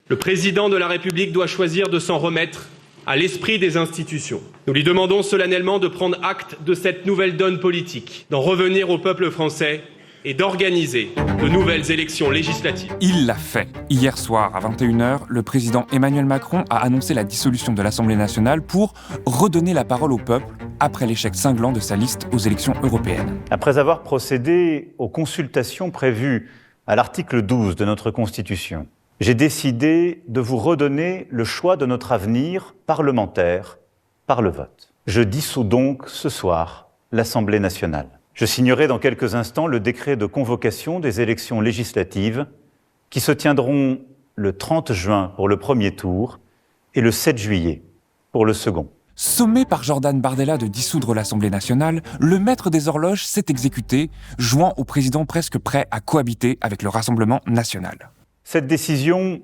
Le président de la République doit choisir de s'en remettre à l'esprit des institutions. Nous lui demandons solennellement de prendre acte de cette nouvelle donne politique, d'en revenir au peuple français et d'organiser de nouvelles élections législatives. Il l'a fait. Hier soir, à 21h, le président Emmanuel Macron a annoncé la dissolution de l'Assemblée nationale pour redonner la parole au peuple après l'échec cinglant de sa liste aux élections européennes. Après avoir procédé aux consultations prévues à l'article 12 de notre Constitution, j'ai décidé de vous redonner le choix de notre avenir parlementaire par le vote. Je dissous donc ce soir l'Assemblée nationale. Je signerai dans quelques instants le décret de convocation des élections législatives qui se tiendront le 30 juin pour le premier tour et le 7 juillet pour le second. Sommé par Jordan Bardella de dissoudre l'Assemblée nationale, le maître des horloges s'est exécuté, jouant au président presque prêt à cohabiter avec le Rassemblement national. Cette décision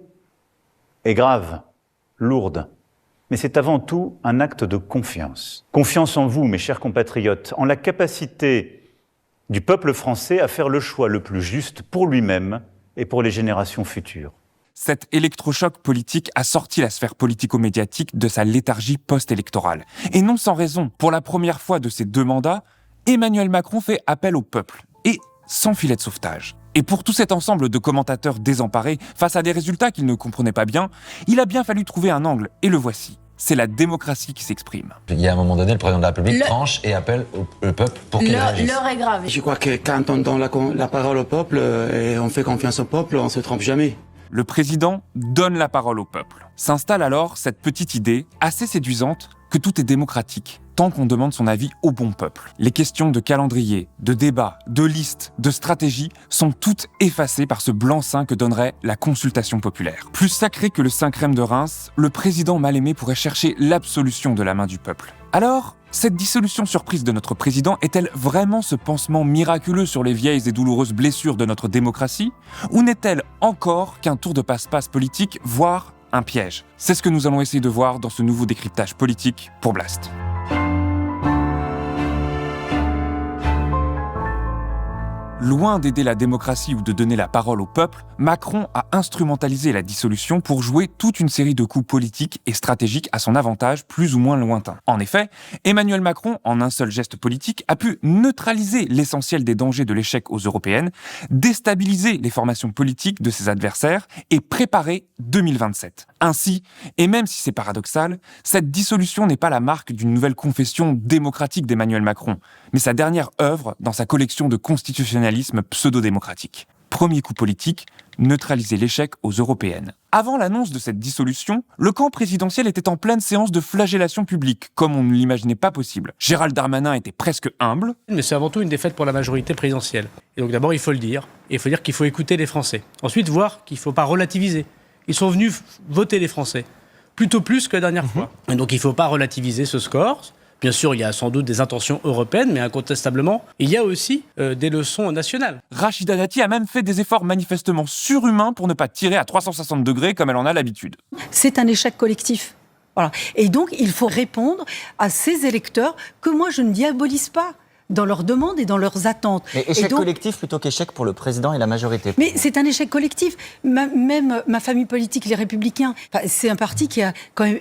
est grave, lourde, mais c'est avant tout un acte de confiance. Confiance en vous, mes chers compatriotes, en la capacité du peuple français à faire le choix le plus juste pour lui-même et pour les générations futures. Cet électrochoc politique a sorti la sphère politico-médiatique de sa léthargie post-électorale. Et non sans raison, pour la première fois de ses 2 mandats, Emmanuel Macron fait appel au peuple, et sans filet de sauvetage. Et pour tout cet ensemble de commentateurs désemparés, face à des résultats qu'ils ne comprenaient pas bien, il a bien fallu trouver un angle, et le voici. C'est la démocratie qui s'exprime. Il y a un moment donné, le président de la République tranche et appelle le peuple pour qu'il réagisse. L'heure est grave. Je crois que quand on donne la parole au peuple et on fait confiance au peuple, on ne se trompe jamais. Le président donne la parole au peuple. S'installe alors cette petite idée, assez séduisante, que tout est démocratique, tant qu'on demande son avis au bon peuple. Les questions de calendrier, de débat, de liste, de stratégie sont toutes effacées par ce blanc-seing que donnerait la consultation populaire. Plus sacré que le Saint-Crème de Reims, le président mal aimé pourrait chercher l'absolution de la main du peuple. Alors, cette dissolution surprise de notre président est-elle vraiment ce pansement miraculeux sur les vieilles et douloureuses blessures de notre démocratie? Ou n'est-elle encore qu'un tour de passe-passe politique, voire un piège? C'est ce que nous allons essayer de voir dans ce nouveau décryptage politique pour Blast. Loin d'aider la démocratie ou de donner la parole au peuple, Macron a instrumentalisé la dissolution pour jouer toute une série de coups politiques et stratégiques à son avantage plus ou moins lointain. En effet, Emmanuel Macron, en un seul geste politique, a pu neutraliser l'essentiel des dangers de l'échec aux européennes, déstabiliser les formations politiques de ses adversaires et préparer 2027. Ainsi, et même si c'est paradoxal, cette dissolution n'est pas la marque d'une nouvelle confession démocratique d'Emmanuel Macron, mais sa dernière œuvre dans sa collection de constitutionnalisme pseudo-démocratique. Premier coup politique, neutraliser l'échec aux européennes. Avant l'annonce de cette dissolution, le camp présidentiel était en pleine séance de flagellation publique, comme on ne l'imaginait pas possible. Gérald Darmanin était presque humble. Mais c'est avant tout une défaite pour la majorité présidentielle. Et donc d'abord, il faut le dire. Et il faut dire qu'il faut écouter les Français. Ensuite, voir qu'il ne faut pas relativiser. Ils sont venus voter les Français, plutôt plus que la dernière fois. Et donc il ne faut pas relativiser ce score. Bien sûr, il y a sans doute des intentions européennes, mais incontestablement, il y a aussi des leçons nationales. Rachida Dati a même fait des efforts manifestement surhumains pour ne pas tirer à 360 degrés comme elle en a l'habitude. C'est un échec collectif. Voilà. Et donc, il faut répondre à ces électeurs que moi, je ne diabolise pas dans leurs demandes et dans leurs attentes. Mais échec collectif plutôt qu'échec pour le président et la majorité. Mais c'est un échec collectif. Même ma famille politique, les Républicains, c'est un parti qui a quand même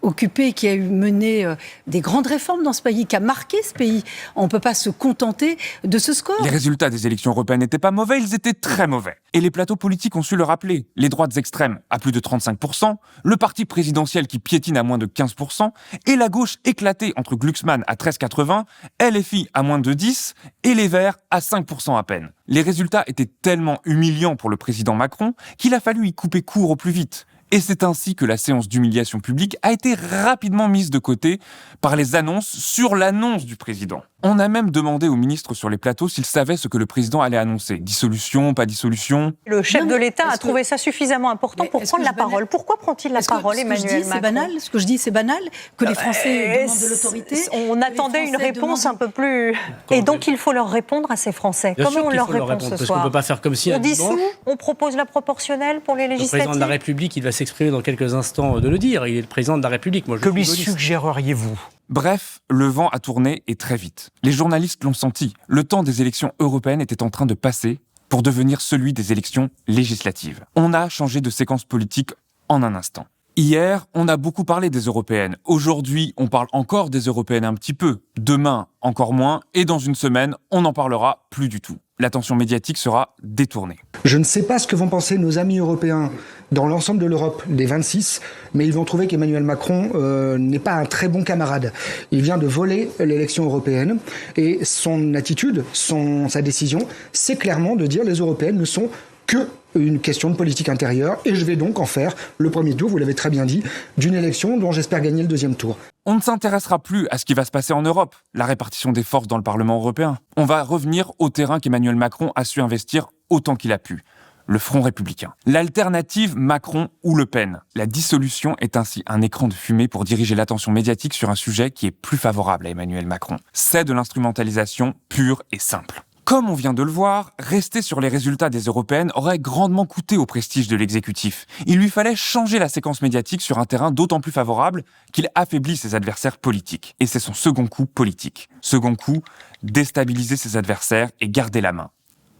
occupé, qui a mené des grandes réformes dans ce pays, qui a marqué ce pays. On ne peut pas se contenter de ce score. Les résultats des élections européennes n'étaient pas mauvais, ils étaient très mauvais. Et les plateaux politiques ont su le rappeler. Les droites extrêmes à plus de 35%, le parti présidentiel qui piétine à moins de 15%, et la gauche éclatée entre Glucksmann à 13,80, LFI à moins de 10 et les Verts à 5% à peine. Les résultats étaient tellement humiliants pour le président Macron qu'il a fallu y couper court au plus vite. Et c'est ainsi que la séance d'humiliation publique a été rapidement mise de côté par les annonces sur l'annonce du président. On a même demandé aux ministres sur les plateaux s'ils savaient ce que le prédissolution allait annoncer. Dissolution, pas dissolution. Le chef de l'État a trouvé ça suffisamment important pour prendre la parole. Pourquoi prend-il la parole, Emmanuel Macron ? Ce que je dis, c'est banal, que les Français demandent de l'autorité. On attendait une réponse un peu plus... Et donc, il faut leur répondre à ces Français. Comment on leur répond ce soir ? Parce qu'on ne peut pas faire comme si... On dissout, on propose la proportionnelle pour les législatives. Le président de la République, il va s'exprimer dans quelques instants de le dire. Il est le président de la République. Moi, que lui suggéreriez-vous ? Bref, le vent a tourné et très vite. Les journalistes l'ont senti. Le temps des élections européennes était en train de passer pour devenir celui des élections législatives. On a changé de séquence politique en un instant. Hier, on a beaucoup parlé des européennes. Aujourd'hui, on parle encore des européennes un petit peu. Demain, encore moins. Et dans une semaine, on n'en parlera plus du tout. L'attention médiatique sera détournée. Je ne sais pas ce que vont penser nos amis européens dans l'ensemble de l'Europe, des 26, mais ils vont trouver qu'Emmanuel Macron n'est pas un très bon camarade. Il vient de voler l'élection européenne et son attitude, sa décision, c'est clairement de dire les européennes ne sont que une question de politique intérieure et je vais donc en faire le premier tour, vous l'avez très bien dit, d'une élection dont j'espère gagner le deuxième tour. On ne s'intéressera plus à ce qui va se passer en Europe, la répartition des forces dans le Parlement européen. On va revenir au terrain qu'Emmanuel Macron a su investir autant qu'il a pu. Le Front républicain. L'alternative Macron ou Le Pen. La dissolution est ainsi un écran de fumée pour diriger l'attention médiatique sur un sujet qui est plus favorable à Emmanuel Macron. C'est de l'instrumentalisation pure et simple. Comme on vient de le voir, rester sur les résultats des européennes aurait grandement coûté au prestige de l'exécutif. Il lui fallait changer la séquence médiatique sur un terrain d'autant plus favorable qu'il affaiblit ses adversaires politiques. Et c'est son second coup politique. Second coup, déstabiliser ses adversaires et garder la main.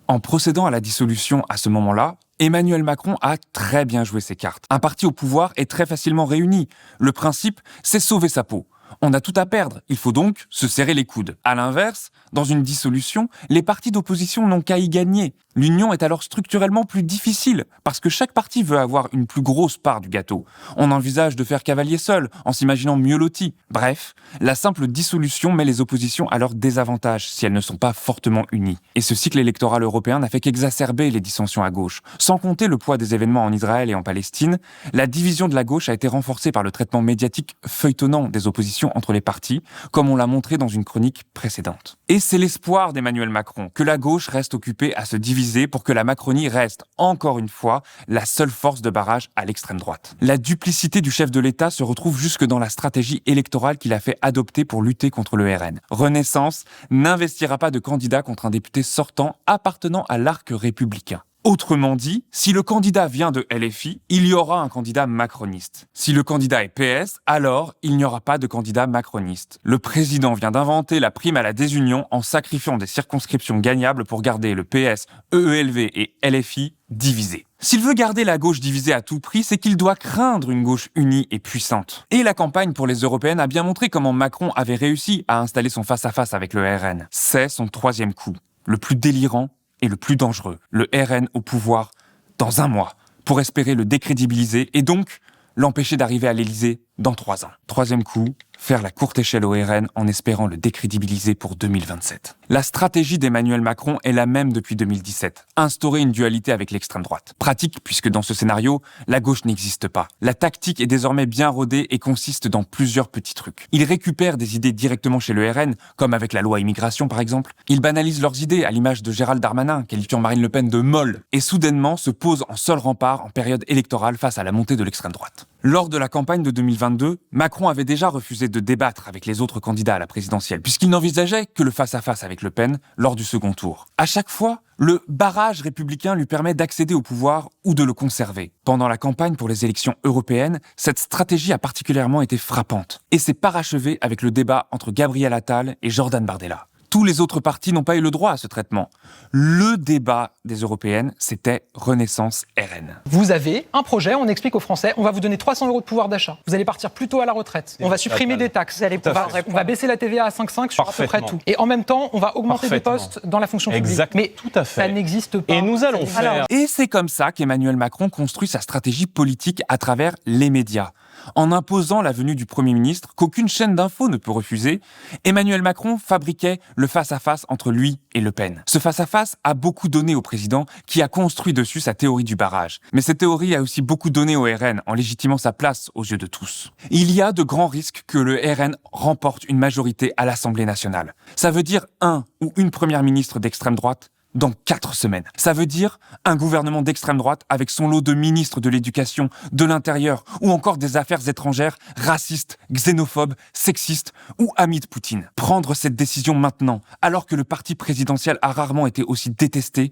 En procédant à la dissolution à ce moment-là, Emmanuel Macron a très bien joué ses cartes. Un parti au pouvoir est très facilement réuni. Le principe, c'est sauver sa peau. On a tout à perdre, il faut donc se serrer les coudes. À l'inverse, dans une dissolution, les partis d'opposition n'ont qu'à y gagner. L'union est alors structurellement plus difficile, parce que chaque parti veut avoir une plus grosse part du gâteau. On envisage de faire cavalier seul, en s'imaginant mieux loti. Bref, la simple dissolution met les oppositions à leur désavantage, si elles ne sont pas fortement unies. Et ce cycle électoral européen n'a fait qu'exacerber les dissensions à gauche. Sans compter le poids des événements en Israël et en Palestine, la division de la gauche a été renforcée par le traitement médiatique feuilletonnant des oppositions entre les partis, comme on l'a montré dans une chronique précédente. Et c'est l'espoir d'Emmanuel Macron, que la gauche reste occupée à se diviser pour que la Macronie reste, encore une fois, la seule force de barrage à l'extrême droite. La duplicité du chef de l'État se retrouve jusque dans la stratégie électorale qu'il a fait adopter pour lutter contre le RN. Renaissance n'investira pas de candidat contre un député sortant appartenant à l'arc républicain. Autrement dit, si le candidat vient de LFI, il y aura un candidat macroniste. Si le candidat est PS, alors il n'y aura pas de candidat macroniste. Le président vient d'inventer la prime à la désunion en sacrifiant des circonscriptions gagnables pour garder le PS, EELV et LFI divisés. S'il veut garder la gauche divisée à tout prix, c'est qu'il doit craindre une gauche unie et puissante. Et la campagne pour les européennes a bien montré comment Macron avait réussi à installer son face-à-face avec le RN. C'est son troisième coup, le plus délirant et le plus dangereux, le RN au pouvoir dans un mois, pour espérer le décrédibiliser et donc l'empêcher d'arriver à l'Élysée dans 3 ans. Troisième coup, faire la courte échelle au RN en espérant le décrédibiliser pour 2027. La stratégie d'Emmanuel Macron est la même depuis 2017. Instaurer une dualité avec l'extrême droite. Pratique puisque dans ce scénario, la gauche n'existe pas. La tactique est désormais bien rodée et consiste dans plusieurs petits trucs. Il récupère des idées directement chez le RN, comme avec la loi immigration par exemple. Il banalise leurs idées à l'image de Gérald Darmanin, qualifiant Marine Le Pen de molle, et soudainement se pose en seul rempart en période électorale face à la montée de l'extrême droite. Lors de la campagne de 2022, Macron avait déjà refusé de débattre avec les autres candidats à la présidentielle, puisqu'il n'envisageait que le face-à-face avec Le Pen lors du second tour. À chaque fois, le barrage républicain lui permet d'accéder au pouvoir ou de le conserver. Pendant la campagne pour les élections européennes, cette stratégie a particulièrement été frappante, et s'est parachevée avec le débat entre Gabriel Attal et Jordan Bardella. Tous les autres partis n'ont pas eu le droit à ce traitement. Le débat des européennes, c'était Renaissance RN. Vous avez un projet, on explique aux Français, on va vous donner 300 € de pouvoir d'achat. Vous allez partir plus tôt à la retraite. On va supprimer des taxes. On va baisser la TVA à 5,5 sur à peu près tout. Et en même temps, on va augmenter des postes dans la fonction publique. Mais tout à fait. Ça n'existe pas. Et nous allons faire... Et c'est comme ça qu'Emmanuel Macron construit sa stratégie politique à travers les médias. En imposant la venue du Premier ministre, qu'aucune chaîne d'infos ne peut refuser, Emmanuel Macron fabriquait le face-à-face entre lui et Le Pen. Ce face-à-face a beaucoup donné au président, qui a construit dessus sa théorie du barrage. Mais cette théorie a aussi beaucoup donné au RN, en légitimant sa place aux yeux de tous. Il y a de grands risques que le RN remporte une majorité à l'Assemblée nationale. Ça veut dire un ou une première ministre d'extrême droite dans 4 semaines. Ça veut dire un gouvernement d'extrême droite avec son lot de ministres de l'éducation, de l'intérieur ou encore des affaires étrangères racistes, xénophobes, sexistes ou amis de Poutine. Prendre cette décision maintenant, alors que le parti présidentiel a rarement été aussi détesté,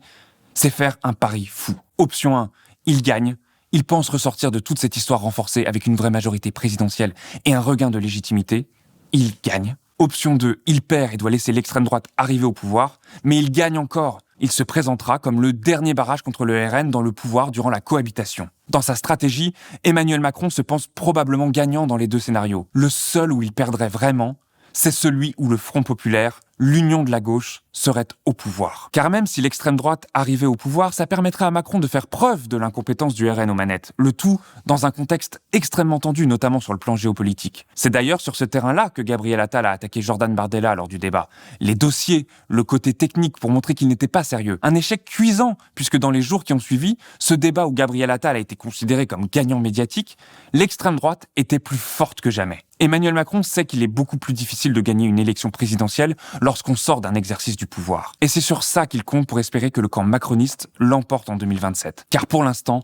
c'est faire un pari fou. Option 1, il gagne. Il pense ressortir de toute cette histoire renforcée avec une vraie majorité présidentielle et un regain de légitimité. Il gagne. Option 2, il perd et doit laisser l'extrême droite arriver au pouvoir, mais il gagne encore. Il se présentera comme le dernier barrage contre le RN dans le pouvoir durant la cohabitation. Dans sa stratégie, Emmanuel Macron se pense probablement gagnant dans les deux scénarios. Le seul où il perdrait vraiment, c'est celui où le Front populaire, l'union de la gauche, serait au pouvoir. Car même si l'extrême droite arrivait au pouvoir, ça permettrait à Macron de faire preuve de l'incompétence du RN aux manettes. Le tout dans un contexte extrêmement tendu, notamment sur le plan géopolitique. C'est d'ailleurs sur ce terrain-là que Gabriel Attal a attaqué Jordan Bardella lors du débat. Les dossiers, le côté technique pour montrer qu'il n'était pas sérieux. Un échec cuisant, puisque dans les jours qui ont suivi, ce débat où Gabriel Attal a été considéré comme gagnant médiatique, l'extrême droite était plus forte que jamais. Emmanuel Macron sait qu'il est beaucoup plus difficile de gagner une élection présidentielle lorsqu'on sort d'un exercice du pouvoir. Et c'est sur ça qu'il compte pour espérer que le camp macroniste l'emporte en 2027. Car pour l'instant,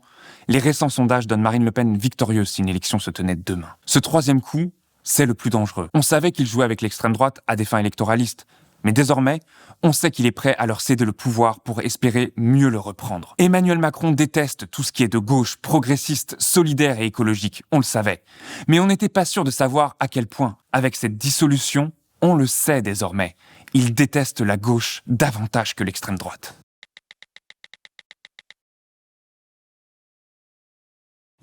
les récents sondages donnent Marine Le Pen victorieuse si une élection se tenait demain. Ce troisième coup, c'est le plus dangereux. On savait qu'il jouait avec l'extrême droite à des fins électoralistes. Mais désormais, on sait qu'il est prêt à leur céder le pouvoir pour espérer mieux le reprendre. Emmanuel Macron déteste tout ce qui est de gauche, progressiste, solidaire et écologique, on le savait. Mais on n'était pas sûr de savoir à quel point. Avec cette dissolution, on le sait désormais. Il déteste la gauche davantage que l'extrême droite.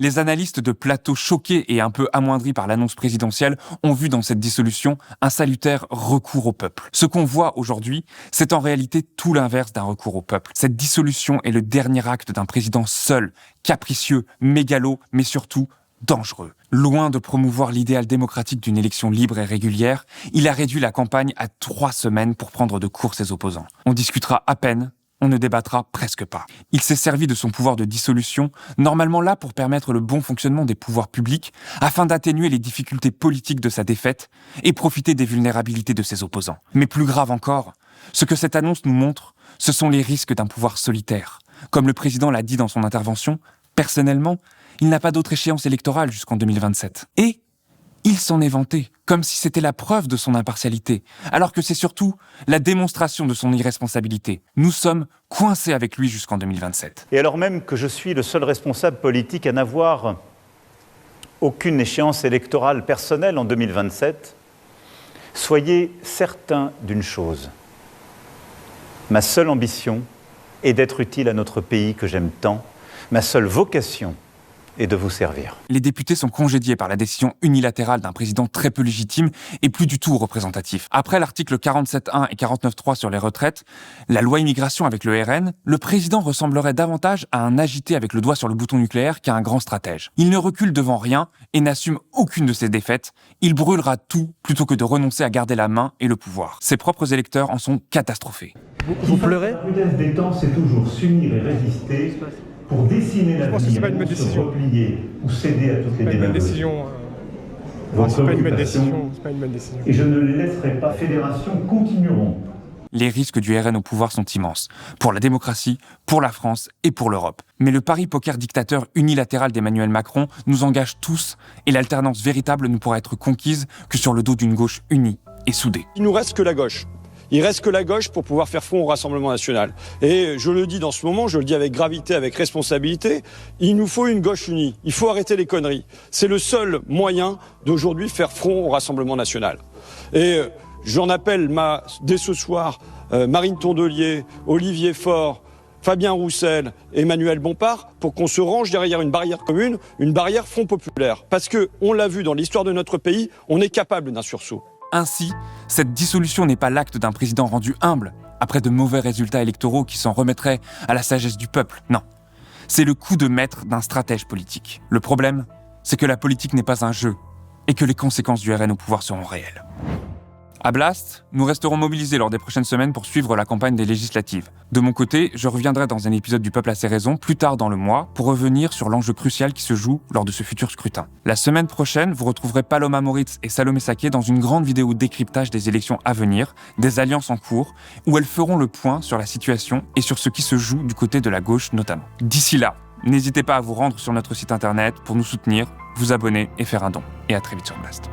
Les analystes de plateau choqués et un peu amoindris par l'annonce présidentielle ont vu dans cette dissolution un salutaire recours au peuple. Ce qu'on voit aujourd'hui, c'est en réalité tout l'inverse d'un recours au peuple. Cette dissolution est le dernier acte d'un président seul, capricieux, mégalo, mais surtout dangereux. Loin de promouvoir l'idéal démocratique d'une élection libre et régulière, il a réduit la campagne à 3 semaines pour prendre de court ses opposants. On discutera à peine, on ne débattra presque pas. Il s'est servi de son pouvoir de dissolution, normalement là pour permettre le bon fonctionnement des pouvoirs publics, afin d'atténuer les difficultés politiques de sa défaite et profiter des vulnérabilités de ses opposants. Mais plus grave encore, ce que cette annonce nous montre, ce sont les risques d'un pouvoir solitaire. Comme le président l'a dit dans son intervention, personnellement, il n'a pas d'autre échéance électorale jusqu'en 2027. Et il s'en est vanté, comme si c'était la preuve de son impartialité, alors que c'est surtout la démonstration de son irresponsabilité. Nous sommes coincés avec lui jusqu'en 2027. Et alors même que je suis le seul responsable politique à n'avoir aucune échéance électorale personnelle en 2027, soyez certains d'une chose. Ma seule ambition est d'être utile à notre pays que j'aime tant. Ma seule vocation et de vous servir. Les députés sont congédiés par la décision unilatérale d'un président très peu légitime et plus du tout représentatif. Après l'article 47.1 et 49.3 sur les retraites, la loi immigration avec le RN, le président ressemblerait davantage à un agité avec le doigt sur le bouton nucléaire qu'à un grand stratège. Il ne recule devant rien et n'assume aucune de ses défaites. Il brûlera tout plutôt que de renoncer à garder la main et le pouvoir. Ses propres électeurs en sont catastrophés. Vous pleurez ? La prudence des temps, c'est toujours s'unir et résister pour dessiner l'avenir, se replier ou céder à toutes les démagogies. C'est pas une bonne décision. Et je ne les laisserai pas. Fédération continueront. Les risques du RN au pouvoir sont immenses, pour la démocratie, pour la France et pour l'Europe. Mais le pari poker dictateur unilatéral d'Emmanuel Macron nous engage tous et l'alternance véritable ne pourra être conquise que sur le dos d'une gauche unie et soudée. Il nous reste que la gauche. Il reste que la gauche pour pouvoir faire front au Rassemblement national. Et je le dis dans ce moment, je le dis avec gravité, avec responsabilité, il nous faut une gauche unie. Il faut arrêter les conneries. C'est le seul moyen d'aujourd'hui faire front au Rassemblement national. Et j'en appelle dès ce soir Marine Tondelier, Olivier Faure, Fabien Roussel, Emmanuel Bompard, pour qu'on se range derrière une barrière commune, une barrière Front populaire. Parce que, on l'a vu dans l'histoire de notre pays, on est capable d'un sursaut. Ainsi, cette dissolution n'est pas l'acte d'un président rendu humble, après de mauvais résultats électoraux qui s'en remettraient à la sagesse du peuple. Non, c'est le coup de maître d'un stratège politique. Le problème, c'est que la politique n'est pas un jeu, et que les conséquences du RN au pouvoir seront réelles. À Blast, nous resterons mobilisés lors des prochaines semaines pour suivre la campagne des législatives. De mon côté, je reviendrai dans un épisode du Peuple a ses raisons plus tard dans le mois pour revenir sur l'enjeu crucial qui se joue lors de ce futur scrutin. La semaine prochaine, vous retrouverez Paloma Moritz et Salomé Saké dans une grande vidéo décryptage des élections à venir, des alliances en cours, où elles feront le point sur la situation et sur ce qui se joue du côté de la gauche notamment. D'ici là, n'hésitez pas à vous rendre sur notre site internet pour nous soutenir, vous abonner et faire un don. Et à très vite sur Blast.